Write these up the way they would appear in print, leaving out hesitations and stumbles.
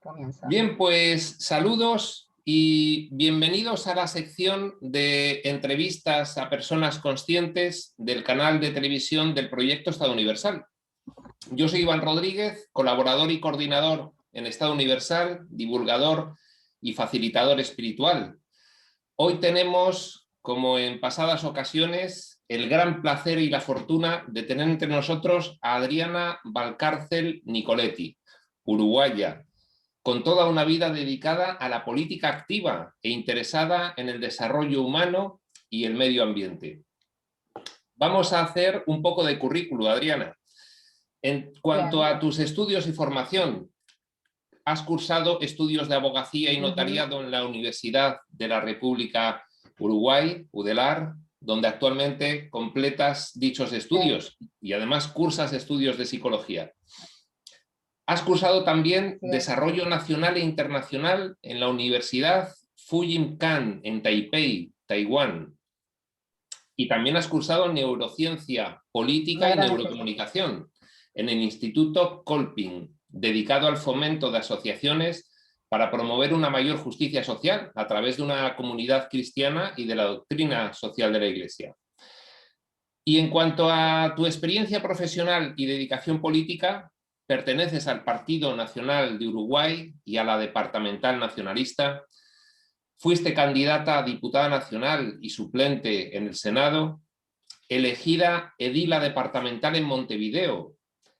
Comienza. Bien, pues saludos y bienvenidos a la sección de entrevistas a personas conscientes del canal de televisión del Proyecto Estado Universal. Yo soy Iván Rodríguez, colaborador y coordinador en Estado Universal, divulgador y facilitador espiritual. Hoy tenemos, como en pasadas ocasiones, el gran placer y la fortuna de tener entre nosotros a Adriana Valcárcel Nicoletti, uruguaya, con toda una vida dedicada a la política activa e interesada en el desarrollo humano y el medio ambiente. Vamos a hacer un poco de currículo, Adriana. En cuanto a tus estudios y formación, has cursado estudios de abogacía y notariado en la Universidad de la República Uruguay, UDELAR, donde actualmente completas dichos estudios y además cursas estudios de psicología. Has cursado también Desarrollo Nacional e Internacional en la Universidad Fuyim-Can en Taipei, Taiwán. Y también has cursado Neurociencia Política y Neurocomunicación en el Instituto Kolping, dedicado al fomento de asociaciones para promover una mayor justicia social a través de una comunidad cristiana y de la doctrina social de la Iglesia. Y en cuanto a tu experiencia profesional y dedicación política, perteneces al Partido Nacional de Uruguay y a la Departamental Nacionalista. Fuiste candidata a diputada nacional y suplente en el Senado, elegida edila departamental en Montevideo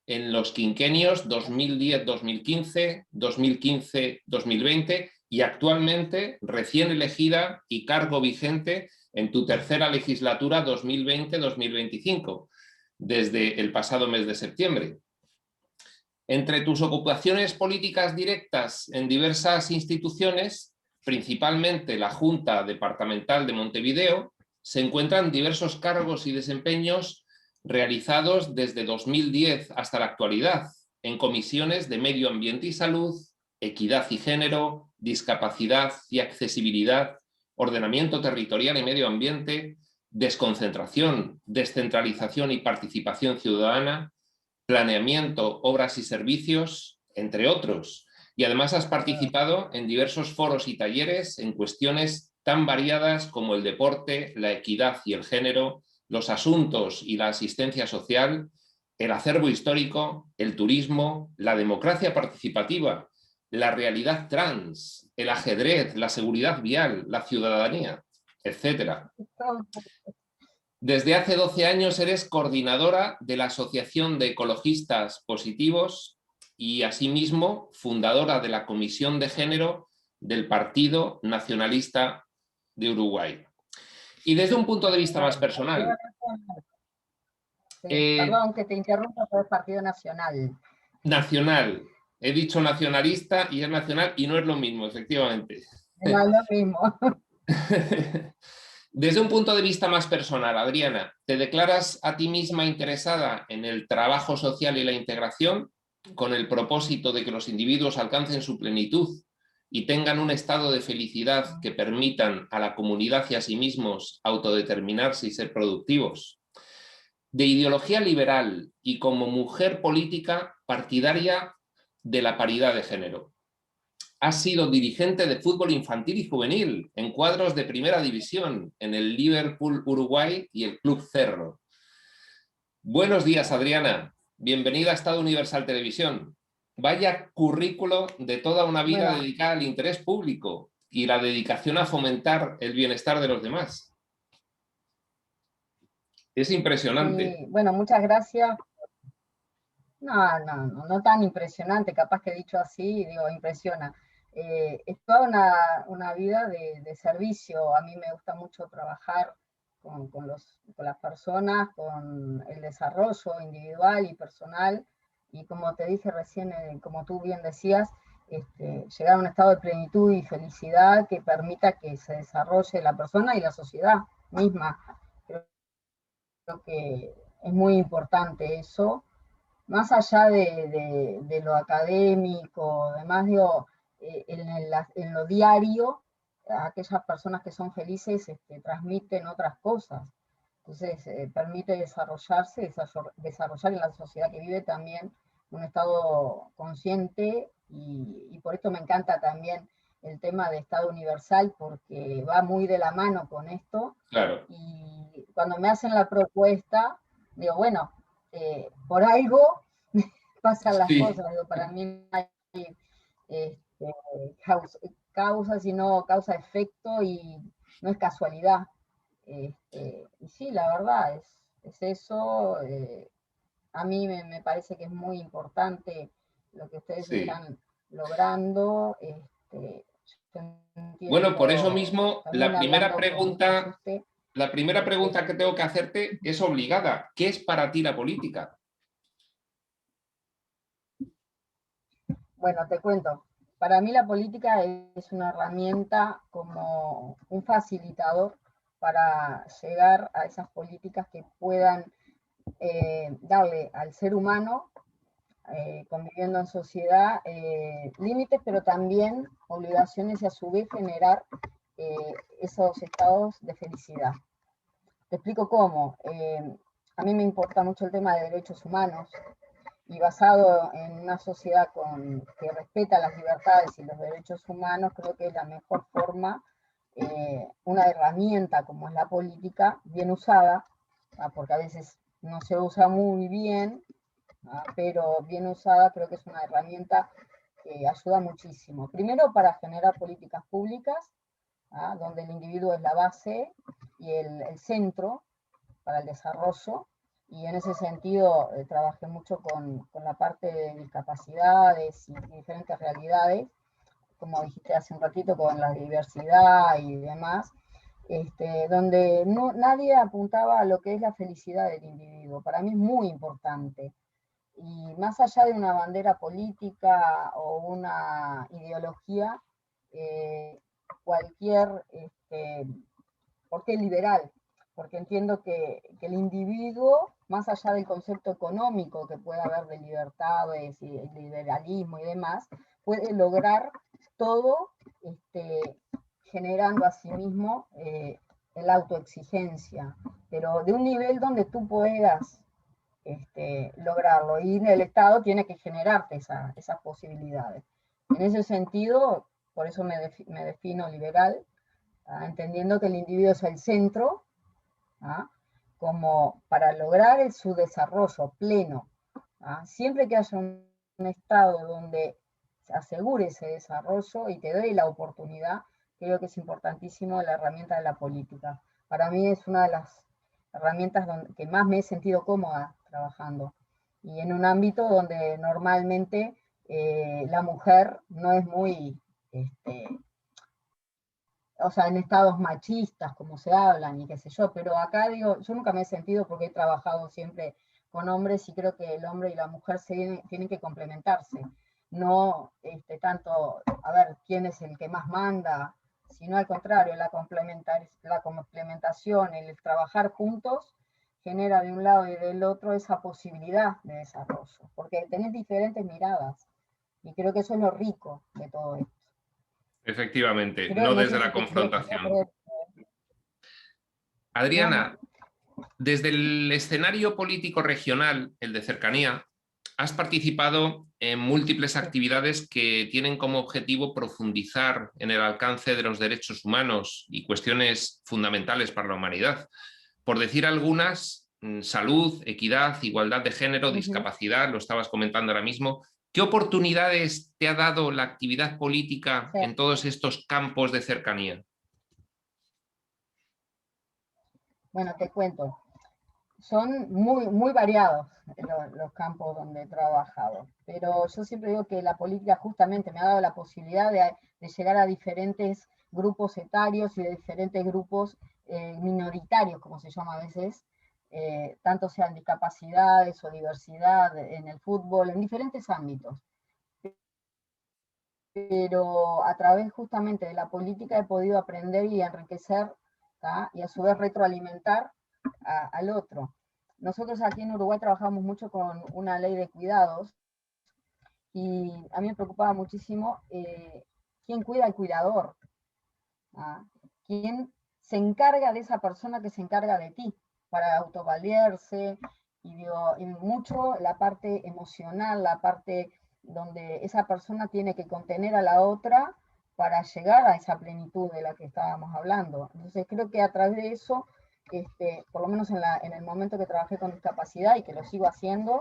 en los quinquenios 2010-2015, 2015-2020 y actualmente recién elegida y cargo vigente en tu tercera legislatura 2020-2025, desde el pasado mes de septiembre. Entre tus ocupaciones políticas directas en diversas instituciones, principalmente la Junta Departamental de Montevideo, se encuentran diversos cargos y desempeños realizados desde 2010 hasta la actualidad en comisiones de Medio Ambiente y Salud, Equidad y Género, Discapacidad y Accesibilidad, Ordenamiento Territorial y Medio Ambiente, Desconcentración, Descentralización y Participación Ciudadana, Planeamiento, Obras y Servicios, entre otros. Y además has participado en diversos foros y talleres en cuestiones tan variadas como el deporte, la equidad y el género, los asuntos y la asistencia social, el acervo histórico, el turismo, la democracia participativa, la realidad trans, el ajedrez, la seguridad vial, la ciudadanía, etc. Desde hace 12 años eres coordinadora de la Asociación de Ecologistas Positivos y asimismo fundadora de la Comisión de Género del Partido Nacionalista de Uruguay. Y desde un punto de vista más personal... Perdón que te interrumpa por el Partido Nacional. Nacional. He dicho nacionalista y es nacional y no es lo mismo, efectivamente. No es lo mismo. Desde un punto de vista más personal, Adriana, ¿te declaras a ti misma interesada en el trabajo social y la integración con el propósito de que los individuos alcancen su plenitud y tengan un estado de felicidad que permitan a la comunidad y a sí mismos autodeterminarse y ser productivos? De ideología liberal y como mujer política partidaria de la paridad de género. Has sido dirigente de fútbol infantil y juvenil en cuadros de primera división en el Liverpool Uruguay y el Club Cerro. Buenos días, Adriana. Bienvenida a Estado Universal Televisión. Vaya currículo de toda una vida dedicada al interés público y la dedicación a fomentar el bienestar de los demás. Es impresionante. Sí, bueno, muchas gracias. No tan impresionante, capaz que dicho así, digo, impresiona. Es toda una vida de servicio. A mí me gusta mucho trabajar con las personas, con el desarrollo individual y personal, y como te dije recién, como tú bien decías, llegar a un estado de plenitud y felicidad que permita que se desarrolle la persona y la sociedad misma. Creo que es muy importante eso. Más allá de lo académico, además digo, en lo diario, aquellas personas que son felices transmiten otras cosas. Entonces, permite desarrollarse, desarrollar en la sociedad que vive también un estado consciente y por esto me encanta también el tema de Estado Universal, porque va muy de la mano con esto. Claro. Y cuando me hacen la propuesta, digo, bueno, por algo pasan las cosas. Digo, para mí no hay causa, sino causa-efecto, y no es casualidad. Y sí, la verdad, es eso. A mí me parece que es muy importante lo que ustedes están logrando. Bueno, por eso mismo, también hablando con usted. La primera pregunta que tengo que hacerte es obligada. ¿Qué es para ti la política? Bueno, te cuento. Para mí la política es una herramienta, como un facilitador para llegar a esas políticas que puedan darle al ser humano, conviviendo en sociedad, límites, pero también obligaciones, y a su vez generar esos estados de felicidad. Te explico cómo. A mí me importa mucho el tema de derechos humanos, y basado en una sociedad que respeta las libertades y los derechos humanos, creo que es la mejor forma, una herramienta como es la política, bien usada, porque a veces no se usa muy bien, pero bien usada creo que es una herramienta que ayuda muchísimo. Primero, para generar políticas públicas, donde el individuo es la base y el centro para el desarrollo, y en ese sentido trabajé mucho con la parte de discapacidades y diferentes realidades, como dijiste hace un ratito, con la diversidad y demás, donde nadie apuntaba a lo que es la felicidad del individuo. Para mí es muy importante. Y más allá de una bandera política o una ideología, cualquier, porque es liberal, porque entiendo que el individuo, más allá del concepto económico que pueda haber de libertades y el liberalismo y demás, puede lograr todo, generando a sí mismo la autoexigencia, pero de un nivel donde tú puedas lograrlo, y el Estado tiene que generarte esas posibilidades. En ese sentido, por eso me defino liberal, entendiendo que el individuo es el centro, como para lograr su desarrollo pleno. Siempre que haya un Estado donde se asegure ese desarrollo y te dé la oportunidad, creo que es importantísimo la herramienta de la política. Para mí es una de las herramientas que más me he sentido cómoda trabajando, y en un ámbito donde normalmente la mujer no es muy, o sea, en estados machistas, como se hablan y qué sé yo, pero acá digo, yo nunca me he sentido, porque he trabajado siempre con hombres, y creo que el hombre y la mujer tienen que complementarse, no tanto, a ver, quién es el que más manda, sino al contrario, la complementación, el trabajar juntos, genera de un lado y del otro esa posibilidad de desarrollo, porque tenés diferentes miradas, y creo que eso es lo rico de todo esto. Efectivamente, Creo, no no desde sé si la te confrontación. Adriana, no. desde el escenario político regional, el de cercanía, has participado en múltiples actividades que tienen como objetivo profundizar en el alcance de los derechos humanos y cuestiones fundamentales para la humanidad. Por decir algunas, salud, equidad, igualdad de género, discapacidad, lo estabas comentando ahora mismo. ¿Qué oportunidades te ha dado la actividad política en todos estos campos de cercanía? Bueno, te cuento. Son muy, muy variados los campos donde he trabajado, pero yo siempre digo que la política justamente me ha dado la posibilidad de llegar a diferentes grupos etarios y de diferentes grupos minoritarios, como se llama a veces, tanto sean discapacidades o diversidad en el fútbol, en diferentes ámbitos. Pero a través justamente de la política he podido aprender y enriquecer, y a su vez retroalimentar al otro. Nosotros aquí en Uruguay trabajamos mucho con una ley de cuidados, y a mí me preocupaba muchísimo quién cuida al cuidador, quién se encarga de esa persona que se encarga de ti, para autovalerse, y mucho la parte emocional, la parte donde esa persona tiene que contener a la otra para llegar a esa plenitud de la que estábamos hablando. Entonces creo que a través de eso, por lo menos en el momento que trabajé con discapacidad y que lo sigo haciendo,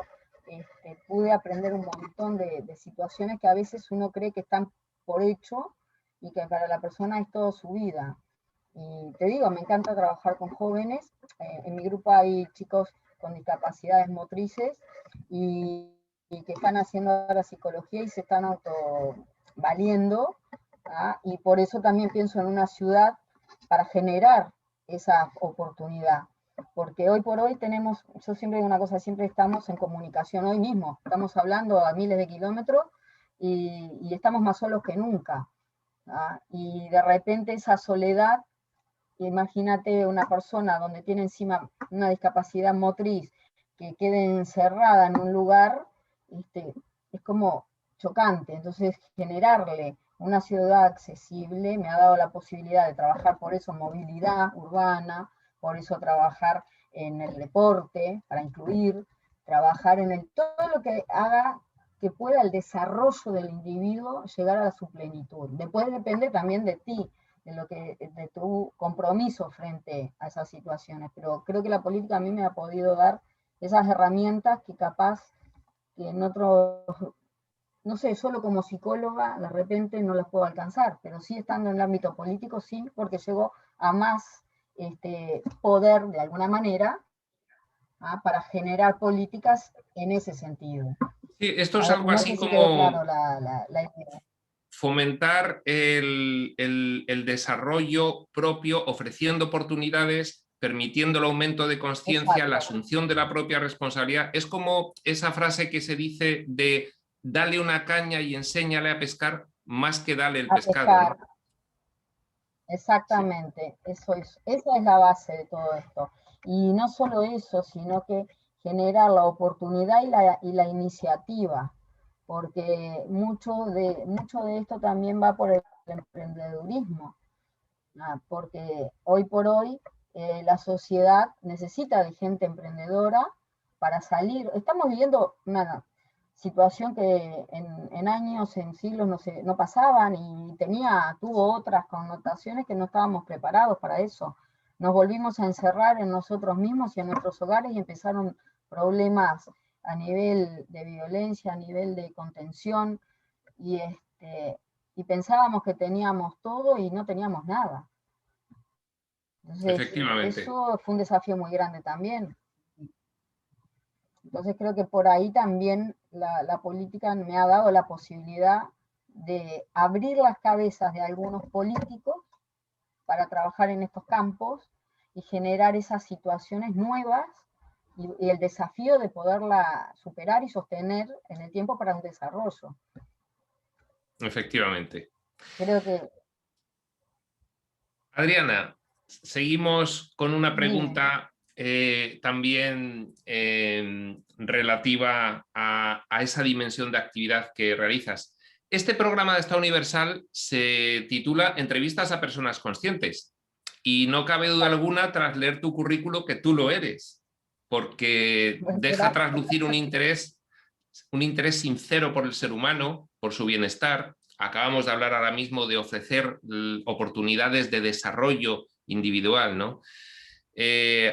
pude aprender un montón de situaciones que a veces uno cree que están por hecho y que para la persona es toda su vida. Y te digo, me encanta trabajar con jóvenes. En mi grupo hay chicos con discapacidades motrices y que están haciendo ahora psicología y se están autovaliendo, ¿ah? Y por eso también pienso en una ciudad para generar esa oportunidad. Porque hoy por hoy tenemos, yo siempre digo una cosa, siempre estamos en comunicación, hoy mismo estamos hablando a miles de kilómetros y estamos más solos que nunca, ¿ah? Y de repente esa soledad, imagínate una persona donde tiene encima una discapacidad motriz que quede encerrada en un lugar, es como chocante. Entonces, generarle una ciudad accesible me ha dado la posibilidad de trabajar por eso movilidad urbana, por eso trabajar en el deporte, para incluir, trabajar en todo lo que haga que pueda el desarrollo del individuo llegar a su plenitud. Después depende también de ti, de tu compromiso frente a esas situaciones, pero creo que la política a mí me ha podido dar esas herramientas que capaz que en otro, no sé, solo como psicóloga de repente no las puedo alcanzar, pero sí estando en el ámbito político sí, porque llego a más poder de alguna manera, ¿ah? Para generar políticas en ese sentido. Sí, esto A es ver, algo no así sé si quedó claro como la idea. fomentar el desarrollo propio, ofreciendo oportunidades, permitiendo el aumento de conciencia, la Exacto. asunción de la propia responsabilidad. Es como esa frase que se dice de dale una caña y enséñale a pescar más que dale el A pescado, ¿no? pescar. Sí, Exactamente, esa es la base de todo esto. Y no solo eso, sino que generar la oportunidad y la iniciativa, porque mucho de esto también va por el emprendedurismo, porque hoy por hoy la sociedad necesita de gente emprendedora para salir. Estamos viviendo una situación que en años, en siglos no pasaban y tuvo otras connotaciones que no estábamos preparados para eso. Nos volvimos a encerrar en nosotros mismos y en nuestros hogares y empezaron problemas a nivel de violencia, a nivel de contención, y, y pensábamos que teníamos todo y no teníamos nada. Entonces, efectivamente. eso fue un desafío muy grande también. Entonces, creo que por ahí también la política me ha dado la posibilidad de abrir las cabezas de algunos políticos para trabajar en estos campos y generar esas situaciones nuevas y el desafío de poderla superar y sostener en el tiempo para un desarrollo. Efectivamente. Creo que, Adriana, seguimos con una dime, pregunta también relativa a esa dimensión de actividad que realizas. Este programa de Estado Universal se titula Entrevistas a personas conscientes y no cabe duda alguna tras leer tu currículo que tú lo eres, porque deja gracias. traslucir un interés sincero por el ser humano, por su bienestar. Acabamos de hablar ahora mismo de ofrecer oportunidades de desarrollo individual, ¿no?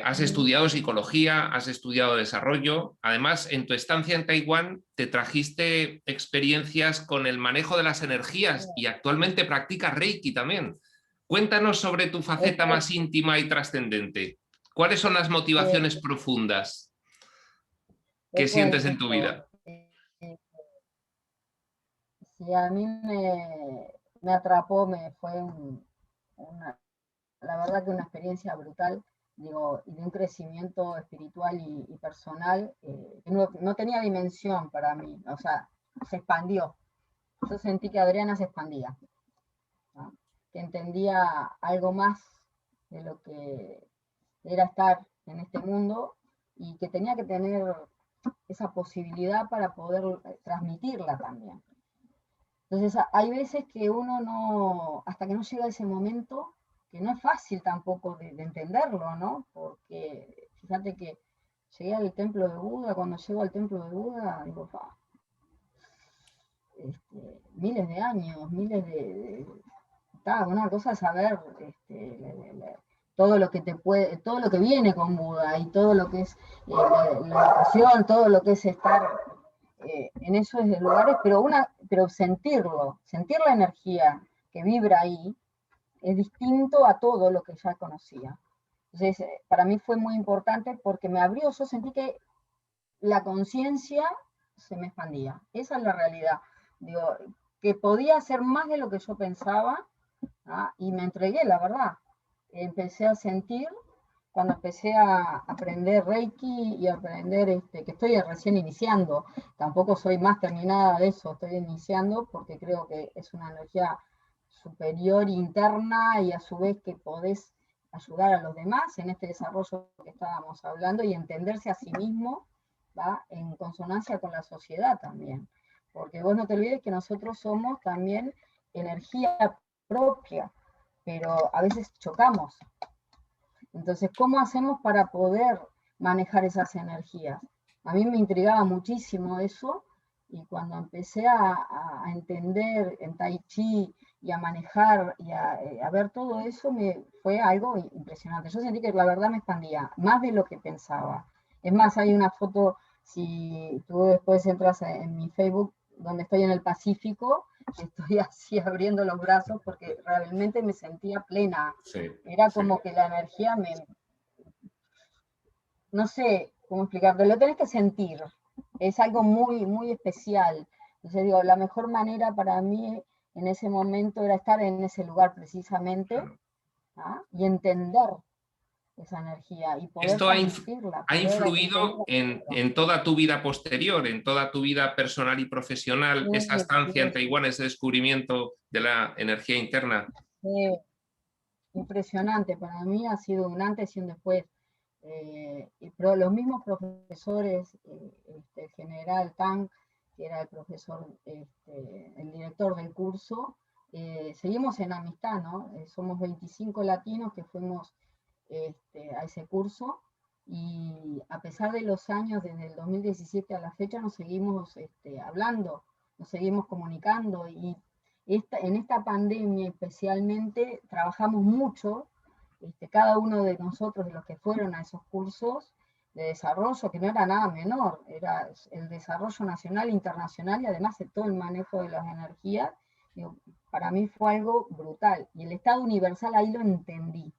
Has estudiado psicología, has estudiado desarrollo. Además, en tu estancia en Taiwán te trajiste experiencias con el manejo de las energías y actualmente practicas Reiki también. Cuéntanos sobre tu faceta más íntima y trascendente. ¿Cuáles son las motivaciones profundas que Te sientes en tu cuento. vida? Si a mí me atrapó, fue la verdad que una experiencia brutal, digo, y de un crecimiento espiritual y personal que no tenía dimensión para mí, o sea, se expandió. Yo sentí que Adriana se expandía, ¿no? Que entendía algo más de lo que era estar en este mundo y que tenía que tener esa posibilidad para poder transmitirla también. Entonces, hay veces que uno no, hasta que no llega ese momento, que no es fácil tampoco de entenderlo, ¿no? Porque fíjate que llegué al templo de Buda, cuando llego al templo de Buda, digo, miles de años, una cosa es saber todo lo que todo lo que viene con Buda y todo lo que es la educación, todo lo que es estar en esos lugares, pero sentir la energía que vibra ahí es distinto a todo lo que ya conocía. Entonces, para mí fue muy importante porque me abrió, yo sentí que la conciencia se me expandía. Esa es la realidad. Digo, que podía hacer más de lo que yo pensaba, ¿ah? Y me entregué, la verdad. Empecé a sentir, cuando empecé a aprender Reiki y a aprender, que estoy recién iniciando, tampoco soy más terminada de eso, estoy iniciando porque creo que es una energía superior interna y a su vez que podés ayudar a los demás en este desarrollo que estábamos hablando y entenderse a sí mismo, ¿va? En consonancia con la sociedad también. Porque vos no te olvides que nosotros somos también energía propia, pero a veces chocamos. Entonces, ¿cómo hacemos para poder manejar esas energías? A mí me intrigaba muchísimo eso y cuando empecé a entender en Tai Chi y a manejar y a ver todo eso, fue algo impresionante. Yo sentí que la verdad me expandía, más de lo que pensaba. Es más, hay una foto, si tú después entras en mi Facebook, donde estoy en el Pacífico, estoy así abriendo los brazos porque realmente me sentía plena. Sí, Era sí. como que la energía no sé cómo explicarte, lo tenés que sentir. Es algo muy, muy especial. Entonces digo, la mejor manera para mí en ese momento era estar en ese lugar precisamente, Claro. ¿ah? Y entender esa energía y poder Esto transmitirla, ha poder influido en toda tu vida posterior, en toda tu vida personal y profesional, esa sí, estancia en sí, Taiwán, ese descubrimiento de la energía interna. sí, impresionante. Para mí ha sido un antes y un después. Pero los mismos profesores, el general Tang, que era el profesor, el director del curso, seguimos en amistad, ¿no? Somos 25 latinos que fuimos a ese curso y a pesar de los años, desde el 2017 a la fecha, nos seguimos hablando, nos seguimos comunicando y en esta pandemia especialmente trabajamos mucho, cada uno de nosotros, de los que fueron a esos cursos de desarrollo, que no era nada menor, era el desarrollo nacional, internacional y además de todo el manejo de las energías, digo, para mí fue algo brutal. Y el Estado Universal ahí lo entendí,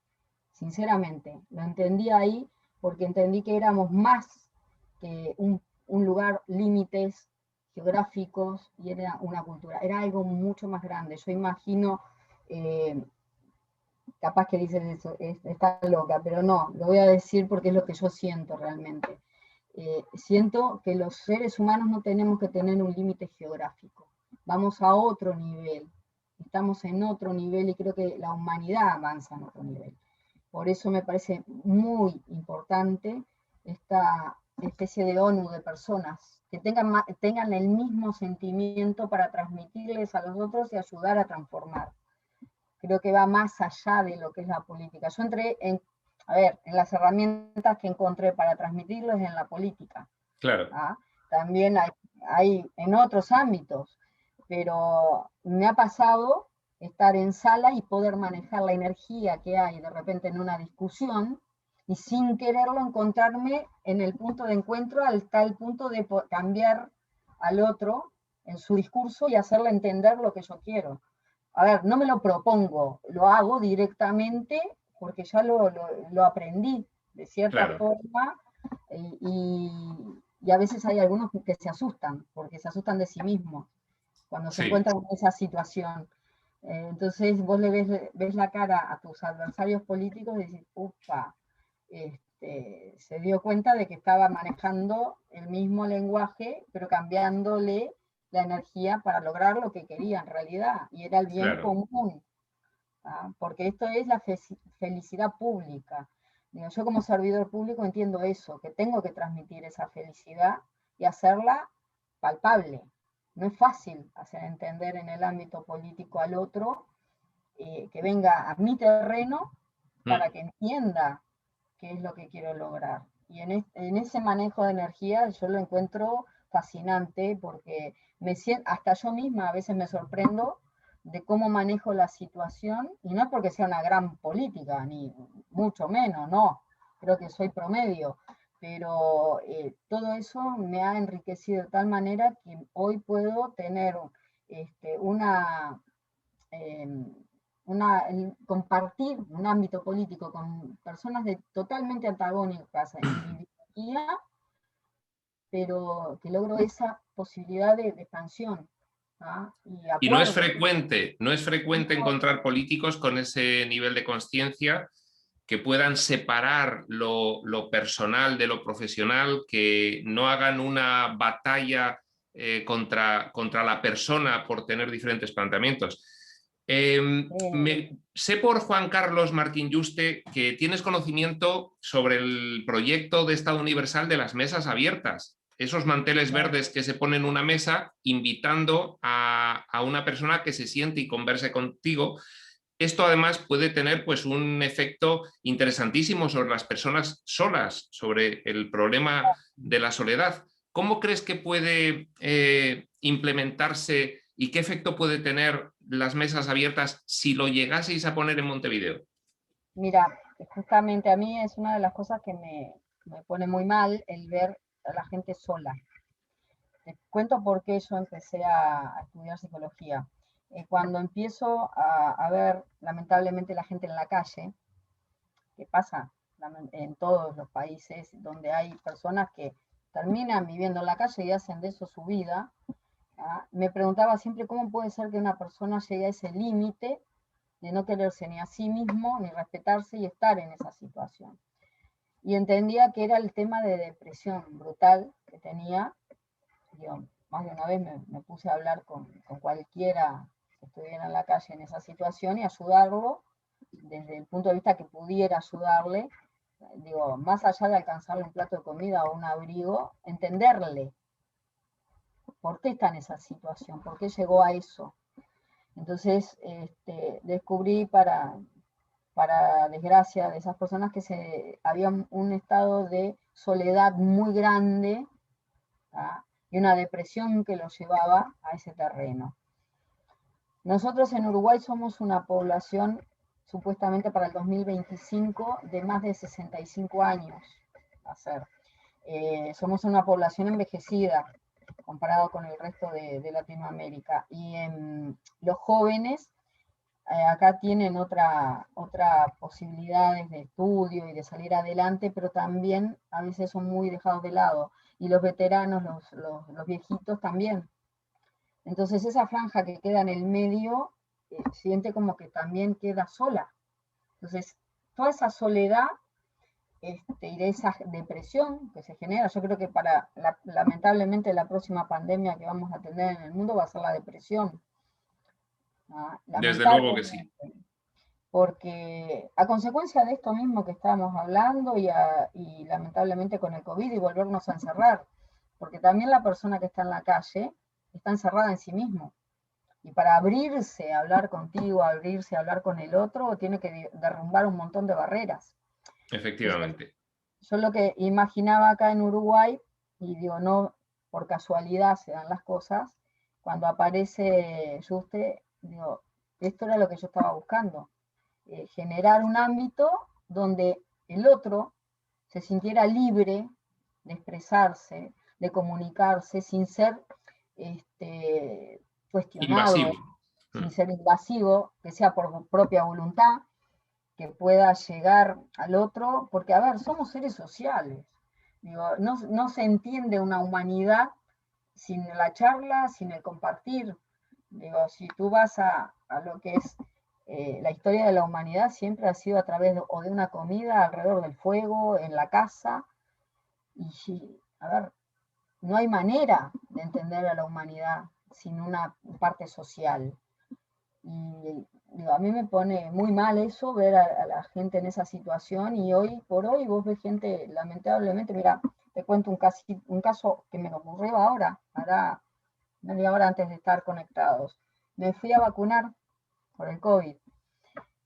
sinceramente, lo entendí ahí porque entendí que éramos más que un lugar, límites geográficos y era una cultura, era algo mucho más grande. Yo imagino, eh, capaz que dices eso, está loca, pero no, lo voy a decir porque es lo que yo siento realmente. Siento que los seres humanos no tenemos que tener un límite geográfico, vamos a otro nivel, estamos en otro nivel y creo que la humanidad avanza en otro nivel. Por eso me parece muy importante esta especie de ONU de personas que tengan el mismo sentimiento para transmitirles a los otros y ayudar a transformar. Creo que va más allá de lo que es la política. Yo entré en las herramientas que encontré para transmitirlo es en la política. Claro, ¿Ah? También hay en otros ámbitos, pero me ha pasado estar en sala y poder manejar la energía que hay de repente en una discusión y sin quererlo encontrarme en el punto de encuentro al tal punto de cambiar al otro en su discurso y hacerle entender lo que yo quiero. A ver, no me lo propongo, lo hago directamente porque ya lo aprendí de cierta claro. forma y a veces hay algunos que se asustan, porque se asustan de sí mismos cuando se Sí, encuentran en esa situación. Entonces vos le ves la cara a tus adversarios políticos y decís, ufa, se dio cuenta de que estaba manejando el mismo lenguaje, pero cambiándole la energía para lograr lo que quería en realidad, y era el bien claro. común. ¿Ah? Porque esto es la felicidad pública. Digo, yo como servidor público entiendo eso, que tengo que transmitir esa felicidad y hacerla palpable. No es fácil hacer entender en el ámbito político al otro que venga a mi terreno Mm. para que entienda qué es lo que quiero lograr. Y en ese manejo de energía yo lo encuentro fascinante porque hasta yo misma a veces me sorprendo de cómo manejo la situación, y no es porque sea una gran política, ni mucho menos, no, creo que soy promedio, pero todo eso me ha enriquecido de tal manera que hoy puedo tener una, eh, compartir un ámbito político con personas totalmente antagónicas en mi ideología, pero que logro esa posibilidad de expansión. ¿Ah? Y Y no es acuerdo. frecuente, no es frecuente encontrar políticos con ese nivel de conciencia que puedan separar lo personal de lo profesional, que no hagan una batalla contra la persona por tener diferentes planteamientos. Sé por Juan Carlos Martín Yuste que tienes conocimiento sobre el proyecto de Estado Universal de las mesas abiertas, esos manteles verdes que se ponen en una mesa invitando a una persona que se siente y converse contigo. Esto además puede tener pues, un efecto interesantísimo sobre las personas solas, sobre el problema de la soledad. ¿Cómo crees que puede implementarse y qué efecto puede tener las mesas abiertas si lo llegaseis a poner en Montevideo? Mira, justamente a mí es una de las cosas que me pone muy mal el ver a la gente sola. Te cuento por qué yo empecé a estudiar psicología. Cuando empiezo a ver, lamentablemente, la gente en la calle, que pasa en todos los países donde hay personas que terminan viviendo en la calle y hacen de eso su vida, me preguntaba siempre cómo puede ser que una persona llegue a ese límite de no quererse ni a sí mismo, ni respetarse y estar en esa situación. Y entendía que era el tema de depresión brutal que tenía. Yo, más de una vez me puse a hablar con cualquiera que estuviera en la calle en esa situación y ayudarlo desde el punto de vista que pudiera ayudarle, digo, más allá de alcanzarle un plato de comida o un abrigo, entenderle por qué está en esa situación, por qué llegó a eso. Entonces, descubrí para desgracia de esas personas que había un estado de soledad muy grande, ¿tá? Y una depresión que los llevaba a ese terreno. Nosotros en Uruguay somos una población supuestamente para el 2025 de más de 65 años. Somos una población envejecida comparado con el resto de Latinoamérica. Y los jóvenes acá tienen otras posibilidades de estudio y de salir adelante, pero también a veces son muy dejados de lado. Y los veteranos, los viejitos también. Entonces esa franja que queda en el medio siente como que también queda sola. Entonces toda esa soledad y de esa depresión que se genera, yo creo que lamentablemente la próxima pandemia que vamos a tener en el mundo va a ser la depresión. Desde luego que sí. Porque a consecuencia de esto mismo que estábamos hablando y lamentablemente con el COVID y volvernos a encerrar, porque también la persona que está en la calle está encerrada en sí mismo. Y para abrirse a hablar contigo, abrirse a hablar con el otro, tiene que derrumbar un montón de barreras. Efectivamente. Entonces, yo lo que imaginaba acá en Uruguay, y digo, no por casualidad se dan las cosas, cuando aparece Yuste, digo, esto era lo que yo estaba buscando. Generar un ámbito donde el otro se sintiera libre de expresarse, de comunicarse, sin ser cuestionado, Invasivo. sin ser invasivo, que sea por propia voluntad, que pueda llegar al otro, porque a ver, somos seres sociales. Digo, no se entiende una humanidad sin la charla, sin el compartir. Digo, si tú vas a lo que es la historia de la humanidad, siempre ha sido a través de una comida alrededor del fuego, en la casa, y a ver, no hay manera de entender a la humanidad sin una parte social. Y digo, a mí me pone muy mal eso, ver a la gente en esa situación, y hoy por hoy vos ves gente, lamentablemente, mira, te cuento un caso que me ocurrió ahora, hará media hora antes de estar conectados. Me fui a vacunar por el COVID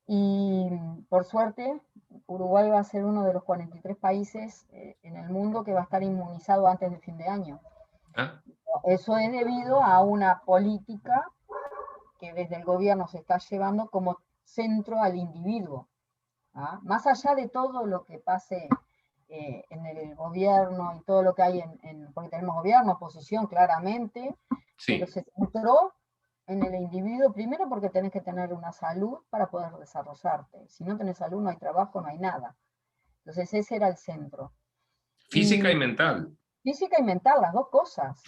y por suerte Uruguay va a ser uno de los 43 países en el mundo que va a estar inmunizado antes de fin de año. Ah, Eso es debido a una política que desde el gobierno se está llevando como centro al individuo. ¿Ah? Más allá de todo lo que pase en el gobierno y todo lo que hay porque tenemos gobierno, oposición claramente, pero sí. se centró en el individuo primero porque tenés que tener una salud para poder desarrollarte. Si no tenés salud no hay trabajo, no hay nada. Entonces ese era el centro. Física y Y mental. física y mental, las dos cosas.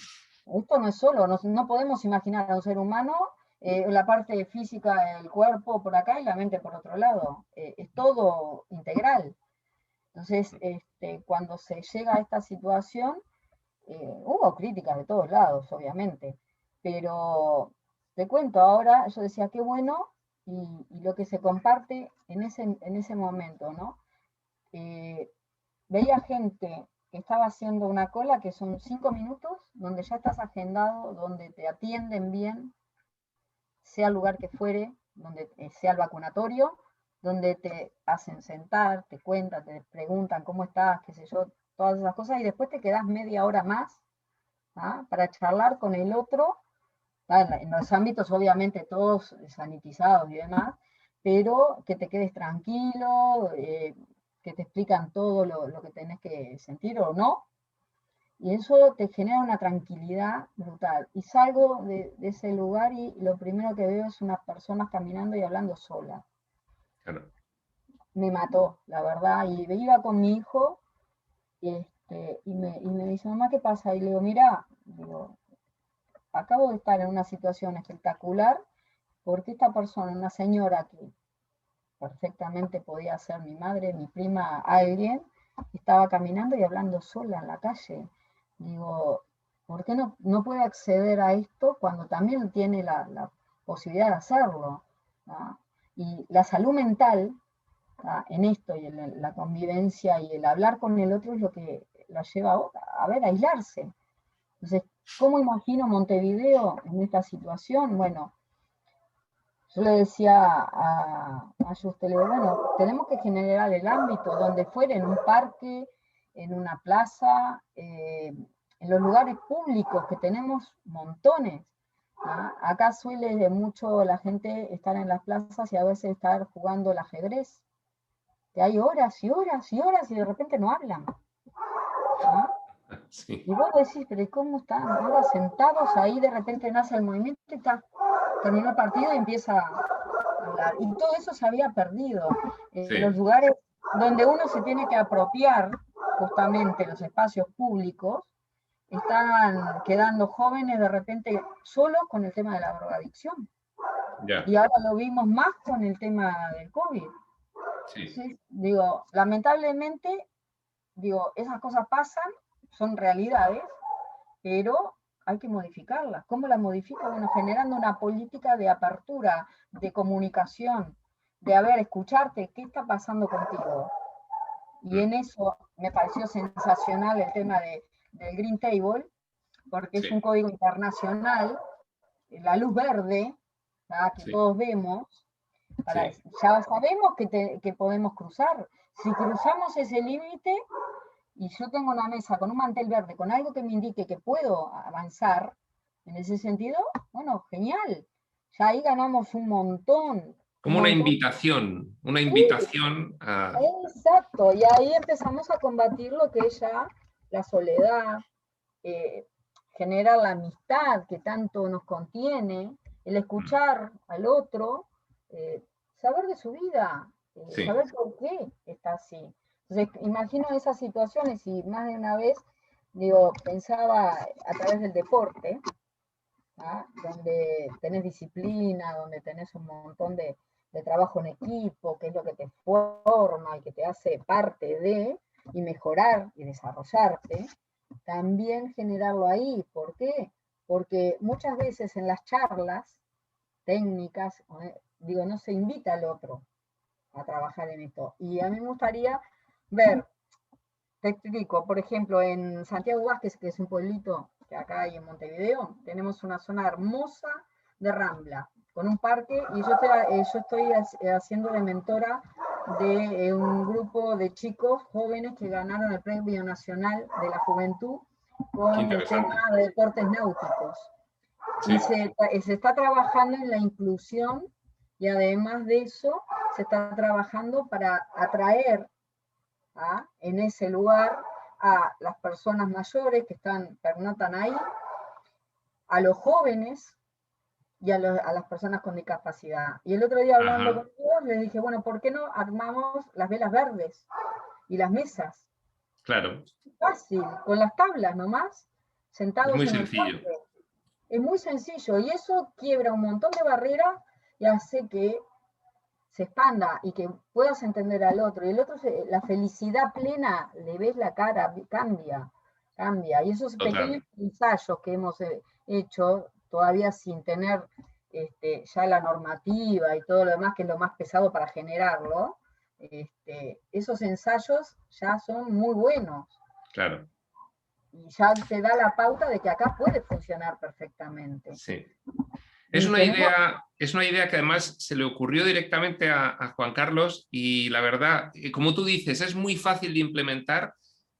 Esto no es solo, no podemos imaginar a un ser humano la parte física, el cuerpo por acá y la mente por otro lado. Es todo integral. Entonces, cuando se llega a esta situación, hubo críticas de todos lados, obviamente, pero te cuento ahora, yo decía, qué bueno, y lo que se comparte en ese momento, ¿no? Eh, Veía gente que estaba haciendo una cola que son 5 minutos, donde ya estás agendado, donde te atienden bien, sea el lugar que fuere, donde sea el vacunatorio, donde te hacen sentar, te cuentan, te preguntan cómo estás, qué sé yo, todas esas cosas, y después te quedas media hora más, ¿ah? Para charlar con el otro, en los ámbitos obviamente todos sanitizados y demás, pero que te quedes tranquilo, que te explican todo lo que tenés que sentir o no, y eso te genera una tranquilidad brutal. Y salgo de ese lugar y lo primero que veo es unas personas caminando y hablando solas. Claro. Me mató, la verdad, y iba con mi hijo y me dice, mamá, ¿qué pasa? Y le digo, mira, digo, acabo de estar en una situación espectacular porque esta persona, una señora que perfectamente podía ser mi madre, mi prima, alguien, estaba caminando y hablando sola en la calle. Digo, ¿por qué no puede acceder a esto cuando también tiene la posibilidad de hacerlo? ¿No? Y la salud mental, ¿no? En esto y en la convivencia y el hablar con el otro es lo que la lleva a ver, a aislarse. Entonces, ¿cómo imagino Montevideo en esta situación? Bueno, yo le decía a Juste, le digo, bueno, tenemos que generar el ámbito donde fuera, en un parque, en una plaza, en los lugares públicos, que tenemos montones. ¿Ah? Acá suele mucho la gente estar en las plazas y a veces estar jugando el ajedrez, que hay horas y horas y horas y de repente no hablan. ¿Ah? Sí. Y vos decís, pero ¿cómo están ahora sentados ahí? De repente nace el movimiento y terminó el partido y empieza a hablar. Y todo eso se había perdido. Los Sí. lugares donde uno se tiene que apropiar, justamente los espacios públicos, están quedando jóvenes de repente solos con el tema de la drogadicción. Ya. Y ahora lo vimos más con el tema del COVID. Sí. Entonces, digo, lamentablemente, digo, esas cosas pasan, son realidades, pero hay que modificarlas. ¿Cómo las modifico? Bueno, generando una política de apertura, de comunicación, de, a ver, escucharte, ¿qué está pasando contigo? Y Mm. en eso me pareció sensacional el tema del Green Table, porque es un Sí. código internacional, la luz verde, ¿tá? Que Sí. todos vemos, Sí. ya sabemos que podemos cruzar. Si cruzamos ese límite, y yo tengo una mesa con un mantel verde, con algo que me indique que puedo avanzar en ese sentido, bueno, genial. Ya ahí ganamos un Como montón. una Sí, invitación a... exacto. Y ahí empezamos a combatir lo que es ya la soledad, eh, generar la amistad que tanto nos contiene, el Mm. escuchar al otro, eh, saber de su vida, Sí. saber por qué está así. Entonces, imagino esas situaciones y más de una vez, digo, pensaba a través del deporte, ¿ah? Donde tenés disciplina, donde tenés un montón de trabajo en equipo, que es lo que te forma y que te hace parte de, y mejorar y desarrollarte, también generarlo ahí. ¿Por qué? Porque muchas veces en las charlas técnicas, digo, no se invita al otro a trabajar en esto. Y a mí me gustaría ver, te explico, por ejemplo, en Santiago Vázquez, que es un pueblito que acá hay en Montevideo, tenemos una zona hermosa de Rambla, con un parque, y yo estoy haciendo de mentora de un grupo de chicos jóvenes que ganaron el Premio Nacional de la Juventud con el tema de deportes náuticos. Sí. Y se está trabajando en la inclusión y además de eso se está trabajando para atraer en ese lugar a las personas mayores que pernoctan ahí, a los jóvenes y a las personas con discapacidad. Y el otro día hablando con ellos, les dije, bueno, ¿por qué no armamos las velas verdes y las mesas? Claro. Fácil, con las tablas nomás, sentados es muy en sencillo. el parque. Es muy sencillo y eso quiebra un montón de barreras y hace que se expanda y que puedas entender al otro. Y el otro, la felicidad plena, le ves la cara, cambia. Y esos pequeños ensayos que hemos hecho, todavía sin tener ya la normativa y todo lo demás, que es lo más pesado para generarlo, esos ensayos ya son muy buenos. Claro. Y ya te da la pauta de que acá puede funcionar perfectamente. Sí. Es una idea que además se le ocurrió directamente a Juan Carlos y la verdad, como tú dices, es muy fácil de implementar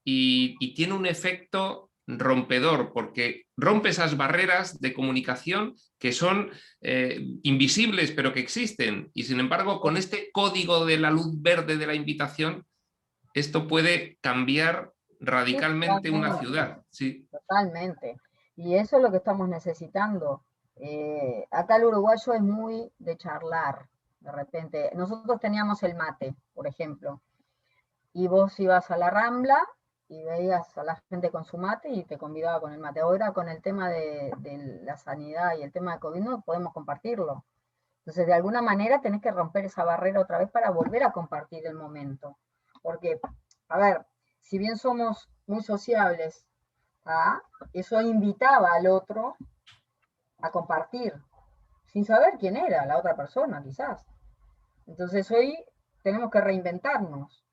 y tiene un efecto rompedor porque rompe esas barreras de comunicación que son invisibles pero que existen y sin embargo con este código de la luz verde de la invitación esto puede cambiar radicalmente una ciudad. Sí. Totalmente. Y eso es lo que estamos necesitando. Acá el uruguayo es muy de charlar, de repente. Nosotros teníamos el mate, por ejemplo, y vos ibas a la Rambla y veías a la gente con su mate y te convidaba con el mate. Ahora con el tema de la sanidad y el tema de COVID no podemos compartirlo. Entonces, de alguna manera tenés que romper esa barrera otra vez para volver a compartir el momento. Porque, a ver, si bien somos muy sociables, eso invitaba al otro a compartir, sin saber quién era la otra persona, quizás. Entonces hoy tenemos que reinventarnos.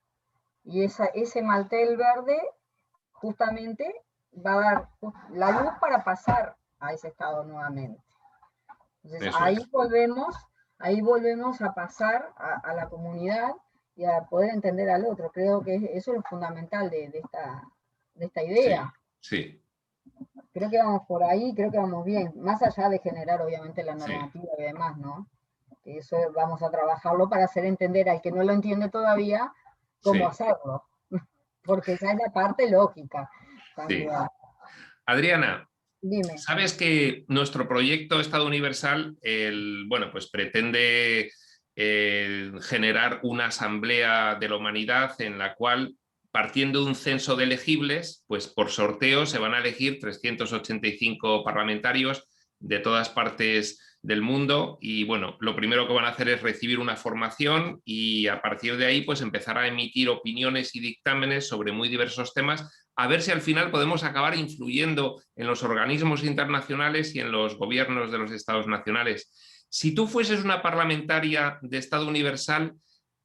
Y ese mantel verde justamente va a dar la luz para pasar a ese estado nuevamente. Entonces ahí volvemos a pasar a la comunidad y a poder entender al otro. Creo que eso es lo fundamental de esta idea. Sí. Creo que vamos por ahí, creo que vamos bien, más allá de generar obviamente la normativa y demás, ¿no? Que eso vamos a trabajarlo para hacer entender al que no lo entiende todavía cómo hacerlo, porque esa es la parte lógica también. Sí. Adriana, dime. Sabes que nuestro proyecto Estado Universal, pues pretende generar una asamblea de la humanidad en la cual, partiendo de un censo de elegibles, pues por sorteo se van a elegir 385 parlamentarios de todas partes del mundo y bueno, lo primero que van a hacer es recibir una formación y a partir de ahí pues empezar a emitir opiniones y dictámenes sobre muy diversos temas, a ver si al final podemos acabar influyendo en los organismos internacionales y en los gobiernos de los estados nacionales. Si tú fueses una parlamentaria de Estado Universal,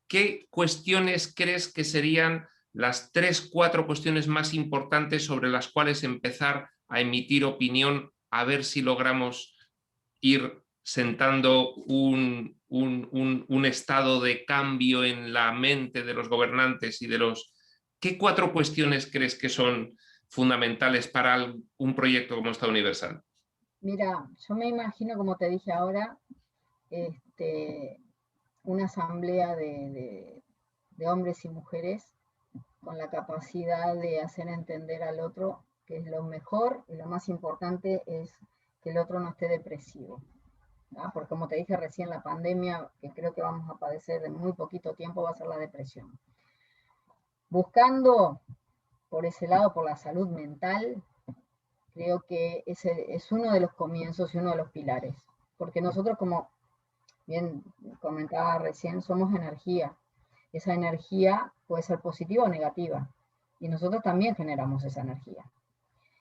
¿qué cuestiones crees que serían las 3-4 cuestiones más importantes sobre las cuales empezar a emitir opinión a ver si logramos ir sentando un estado de cambio en la mente de los gobernantes y de los... ¿Qué 4 cuestiones crees que son fundamentales para un proyecto como Estado Universal? Mira, yo me imagino, como te dije ahora, una asamblea de hombres y mujeres con la capacidad de hacer entender al otro que es lo mejor y lo más importante es que el otro no esté depresivo. ¿no? Porque como te dije recién, la pandemia que creo que vamos a padecer en muy poquito tiempo va a ser la depresión. Buscando por ese lado, por la salud mental, creo que ese es uno de los comienzos y uno de los pilares. Porque nosotros, como bien comentaba recién, somos energía. Esa energía puede ser positiva o negativa. Y nosotros también generamos esa energía.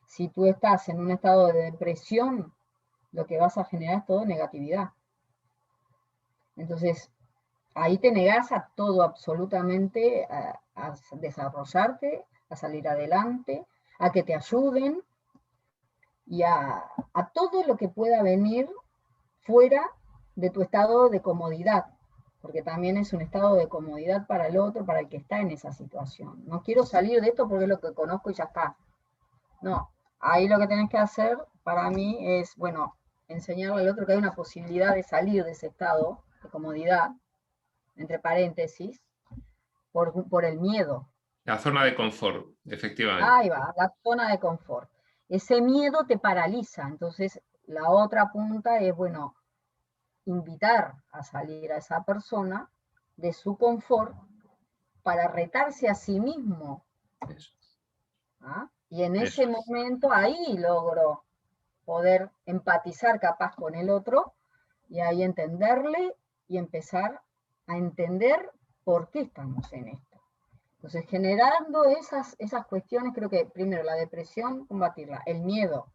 Si tú estás en un estado de depresión, lo que vas a generar es todo negatividad. Entonces, ahí te negás a todo absolutamente, a desarrollarte, a salir adelante, a que te ayuden y a todo lo que pueda venir fuera de tu estado de comodidad, porque también es un estado de comodidad para el otro, para el que está en esa situación. No quiero salir de esto porque es lo que conozco y ya está. No, ahí lo que tenés que hacer para mí es, bueno, enseñarle al otro que hay una posibilidad de salir de ese estado de comodidad, entre paréntesis, por el miedo. La zona de confort, efectivamente. Ahí va, la zona de confort. Ese miedo te paraliza, entonces la otra punta es, bueno, invitar a salir a esa persona de su confort para retarse a sí mismo. Eso, ¿Ah? Y en eso ese es. momento ahí logro poder empatizar capaz con el otro y ahí entenderle y empezar a entender por qué estamos en esto. Entonces, generando esas cuestiones, creo que primero la depresión, combatirla, el miedo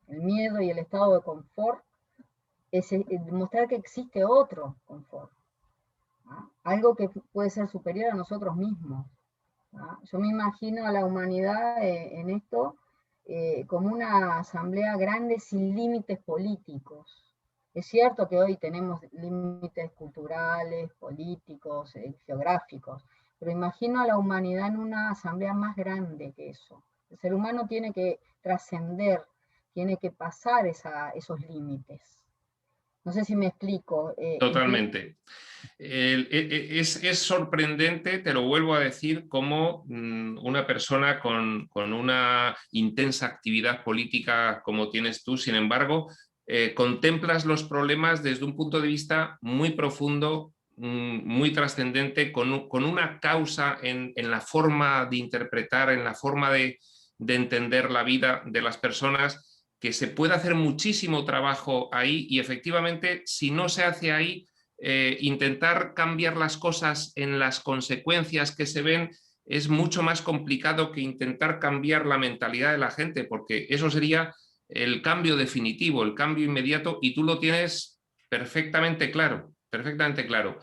y el estado de confort, es demostrar que existe otro confort, ¿ah? Algo que puede ser superior a nosotros mismos. ¿Ah? Yo me imagino a la humanidad en esto como una asamblea grande sin límites políticos. Es cierto que hoy tenemos límites culturales, políticos, geográficos, pero imagino a la humanidad en una asamblea más grande que eso. El ser humano tiene que trascender, tiene que pasar esos límites. No sé si me explico. Totalmente. Es sorprendente, te lo vuelvo a decir, cómo una persona con una intensa actividad política como tienes tú, sin embargo, contemplas los problemas desde un punto de vista muy profundo, muy trascendente, con una causa en la forma de interpretar, en la forma de entender la vida de las personas, que se puede hacer muchísimo trabajo ahí y efectivamente, si no se hace ahí, intentar cambiar las cosas en las consecuencias que se ven es mucho más complicado que intentar cambiar la mentalidad de la gente, porque eso sería el cambio definitivo, el cambio inmediato, y tú lo tienes perfectamente claro, perfectamente claro.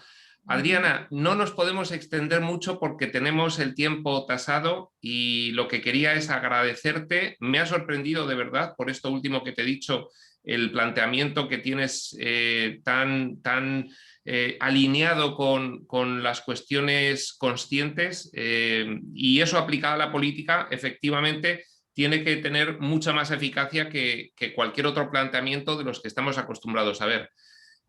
Adriana, no nos podemos extender mucho porque tenemos el tiempo tasado y lo que quería es agradecerte. Me ha sorprendido de verdad por esto último que te he dicho, el planteamiento que tienes tan alineado con las cuestiones conscientes y eso aplicado a la política efectivamente tiene que tener mucha más eficacia que cualquier otro planteamiento de los que estamos acostumbrados a ver.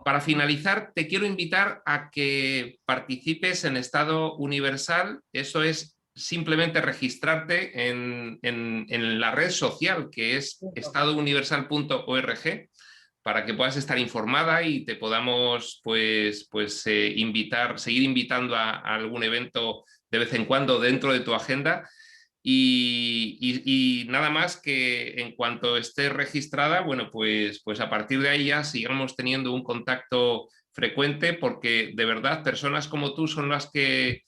Para finalizar, te quiero invitar a que participes en Estado Universal. Eso es simplemente registrarte en la red social que es estadouniversal.org para que puedas estar informada y te podamos seguir invitando a algún evento de vez en cuando dentro de tu agenda. Y nada más que en cuanto esté registrada, bueno, pues a partir de ahí ya sigamos teniendo un contacto frecuente, porque de verdad personas como tú son las que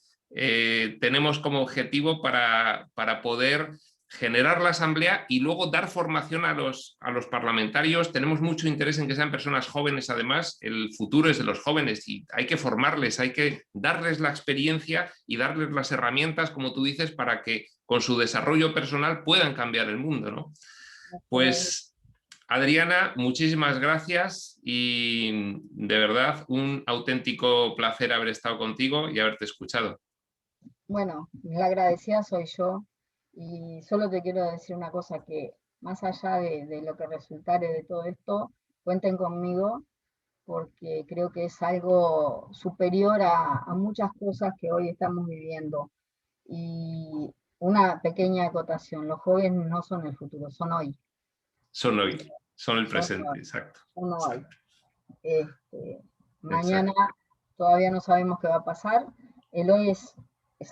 tenemos como objetivo para poder generar la asamblea y luego dar formación a los parlamentarios. Tenemos mucho interés en que sean personas jóvenes, además, el futuro es de los jóvenes y hay que formarles, hay que darles la experiencia y darles las herramientas, como tú dices, para que con su desarrollo personal puedan cambiar el mundo, ¿no? Pues, Adriana, muchísimas gracias y de verdad un auténtico placer haber estado contigo y haberte escuchado. Bueno, la agradecida soy yo y solo te quiero decir una cosa, que más allá de lo que resultare de todo esto, cuenten conmigo porque creo que es algo superior a muchas cosas que hoy estamos viviendo. Y una pequeña acotación, los jóvenes no son el futuro, son hoy. Son hoy, son el Son presente, hoy, exacto. son hoy. Exacto, Mañana exacto. todavía no sabemos qué va a pasar. El hoy es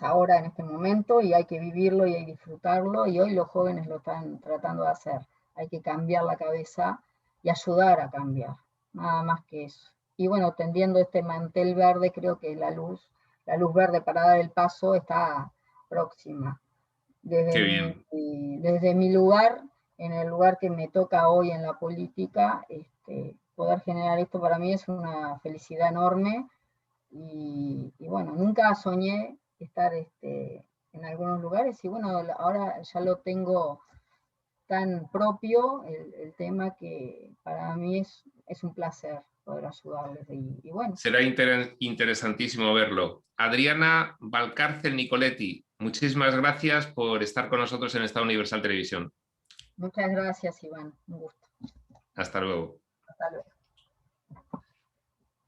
ahora, en este momento, y hay que vivirlo y hay que disfrutarlo, y hoy los jóvenes lo están tratando de hacer. Hay que cambiar la cabeza y ayudar a cambiar, nada más que eso. Y bueno, tendiendo este mantel verde, creo que la luz verde para dar el paso está próxima. Qué bien. Desde mi lugar, en el lugar que me toca hoy en la política, poder generar esto para mí es una felicidad enorme y bueno, nunca soñé estar en algunos lugares y bueno, ahora ya lo tengo tan propio el tema que para mí es un placer poder ayudarles y bueno. Será interesantísimo verlo. Adriana Valcárcel Nicoletti, muchísimas gracias por estar con nosotros en esta Universal Televisión. Muchas gracias, Iván. Un gusto. Hasta luego. Hasta luego.